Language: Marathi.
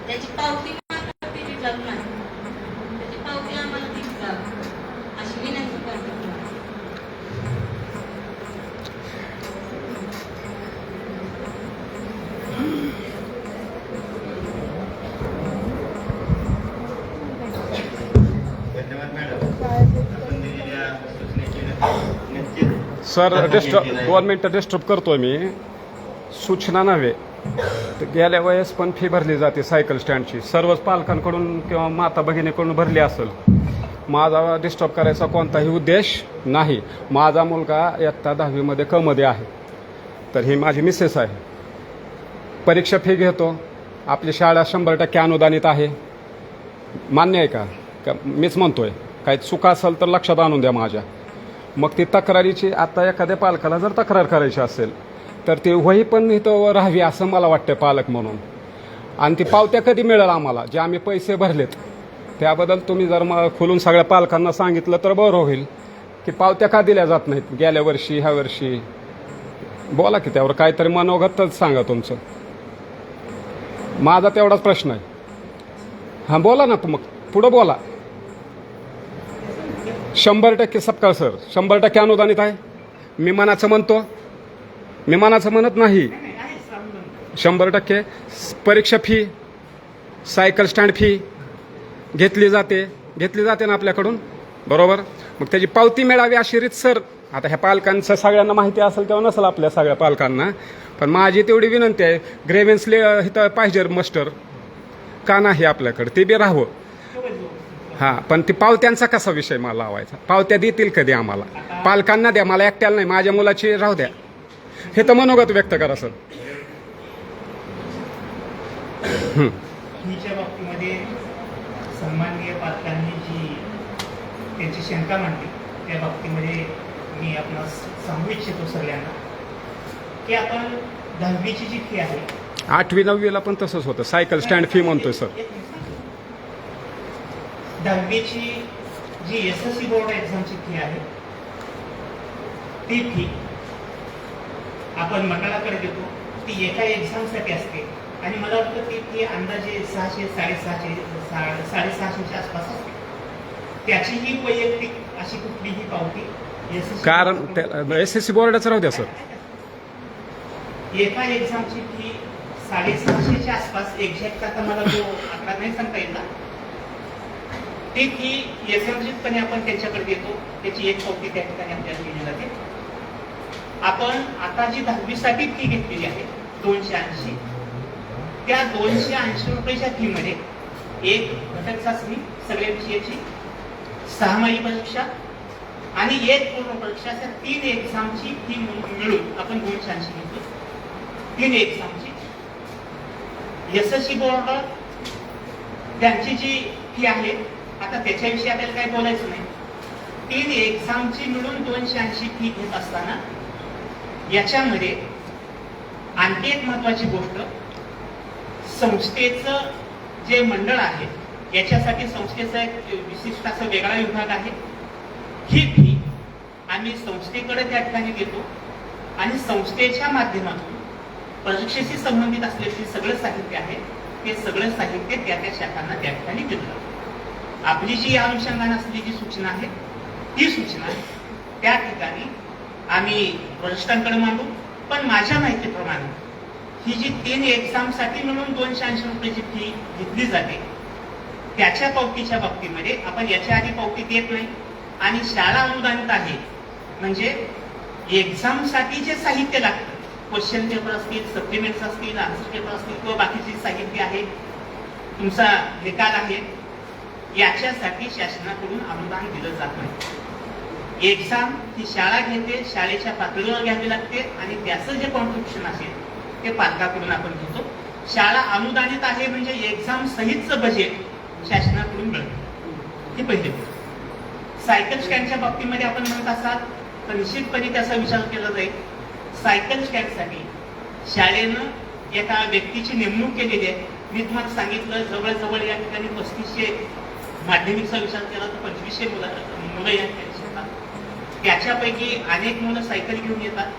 त्याची पावती मात्र दिली जात नाही. त्याची पावती आम्हाला दिली जात अशी विनंती करते. सर डिस्टर्ब 2 मिनिटं डिस्टर्ब करतोय मी. सूचना नव्हे तर गेल्या वेळेस पण फी भरली जाते सायकल स्टँडची, सर्वच पालकांकडून किंवा माता भगिनीकडून भरली असेल. माझा डिस्टर्ब करायचा कोणताही उद्देश नाही. माझा मुलगा इयत्ता 10वीमध्ये मध्ये आहे, तर ही माझी मिसेस आहे. परीक्षा फी घेतो. आपली शाळा 100% अनुदानित आहे. मान्य आहे का? मीच म्हणतोय. काही चुका असेल तर लक्षात आणून द्या माझ्या. मग ती तक्रारीची, आता एखाद्या पालकाला जर तक्रार करायची असेल तर ती वही पण इथं राहावी असं मला वाटतं पालक म्हणून. आणि ती पावत्या कधी मिळेल आम्हाला जे आम्ही पैसे भरलेत त्याबद्दल तुम्ही जर मग खोलून सगळ्या पालकांना सांगितलं तर बरं होईल की पावत्या का दिल्या जात नाहीत गेल्या वर्षी ह्या वर्षी. बोला की त्यावर काहीतरी मनोगतच सांगा तुमचं. माझा तेवढाच प्रश्न आहे. हां बोला ना, मग पुढं बोला. 100% सपकाळ सर 100% अनुदानित आहे. मी मनाचं म्हणतो, मी मनाचं म्हणत नाही. 100% परीक्षा फी, सायकल स्टँड फी घेतली जाते ना आपल्याकडून, बरोबर. मग त्याची पावती मिळावी अशी रीत सर. आता ह्या पालकांचं सगळ्यांना माहिती असेल किंवा नसेल आपल्या सगळ्या पालकांना, पण माझी तेवढी विनंती आहे. ग्रेव्हन्स इथं पाहिजे मस्टर का नाही आपल्याकडे, ते बी राहावं. हां, पण ती पावत्यांचा कसा विषय मला लावायचा? पावत्या देतील कधी आम्हाला? पालकांना द्या, मला एकट्याला नाही. माझ्या मुलाची राहू द्या. हे तर मनोगत व्यक्त करा सर. फीच्या बाबतीमध्ये सन्माननीय पालकांनी जी त्यांची शंका मांडली त्या बाबतीमध्ये मी आपणास सांगू इच्छितो सगळ्यांना की आपण 10वीची जी फी आहे, 8वी 9वीला पण तसंच होतं. सायकल स्टँड फी म्हणतोय सर. 10वीची जी SSC बोर्ड एक्झामची फी आहे ती फी आपण मंडळाकडे देतो. ती एका एक्झामसाठी असते आणि मला वाटतं ती फी अंदाजे 600 साडेसहाशेच्या आसपास असते. त्याचीही वैयक्तिक अशी कुठलीही पावती कारण SSC बोर्डाचं राहू द्या सर. एका एक्झामची फी 650च्या आसपास, एक्झॅक्ट आता मला तो आकडा नाही सांगता येईल. ती फी एकत्रितपणे आपण त्यांच्याकडे देतो. त्याची एक पावती त्या ठिकाणी आपल्याला दिली जाते. आपण आता जी 10वीसाठी फी घेतलेली आहे 280, त्या 280 रुपयाच्या फी मध्ये एक घटक चाचणी सगळ्या विषयाची, 6माही परीक्षा आणि एक पूर्ण परीक्षा, अशा 3 एक्झामची फी मिळून आपण 280 घेतो. 3 एक्झामची. SSC बोर्ड त्यांची जी फी आहे, आता त्याच्याविषयी आपल्याला काही बोलायचं नाही. 3 एक्झामची मिळून 280 फी घेत असताना याच्यामध्ये आणखी एक महत्वाची गोष्ट, संस्थेचं जे मंडळ आहे याच्यासाठी संस्थेचा एक विशिष्ट असा वेगळा विभाग आहे. ही फी आम्ही संस्थेकडे त्या ठिकाणी देतो आणि संस्थेच्या माध्यमातून परीक्षेशी संबंधित असलेले सगळं साहित्य आहे ते सगळं साहित्य त्या त्या शाखांना त्या ठिकाणी दिलं. आपली जी अनुषंगाने असलेली जी सूचना आहे ती सूचना त्या ठिकाणी आम्ही वरिष्ठांकडे मांडू. पण माझ्या माहितीप्रमाणे ही जी 3 एक्झामसाठी मिळून 280 रुपयाची फी घेतली जाते त्याच्या पावतीच्या बाबतीमध्ये आपण याच्या आधी पावती देत नाही. आणि शाळा अनुदानित आहे म्हणजे एक्झामसाठी जे साहित्य लागतं, क्वेश्चन पेपर असतील, सप्लिमेंट्स असतील, आन्सर पेपर असतील किंवा बाकीचे साहित्य आहे, तुमचा निकाल आहे, याच्यासाठी शासनाकडून अनुदान दिलं जात नाही. एक्झाम ही शाळा घेते, शाळेच्या पातळीवर घ्यावी लागते आणि त्याचं जे कॉन्ट्रिब्युशन असेल ते पालकाकडून आपण घेतो. शाळा अनुदानित आहे म्हणजे एक्झाम सहितचं बजेट शासनाकडून मिळतं. ही पहिली गोष्ट. सायकल स्टँडच्या बाबतीमध्ये आपण म्हणत असाल तर निश्चितपणे त्याचा विचार केला जाईल. सायकल स्टँडसाठी शाळेनं एका व्यक्तीची नेमणूक केलेली आहे. मी तुम्हाला सांगितलं जवळजवळ या ठिकाणी 3500 माध्यमिकचा विचार केला तर 2500 मुलं या ठिकाणी शिकतात. त्याच्यापैकी अनेक मुलं सायकल घेऊन येतात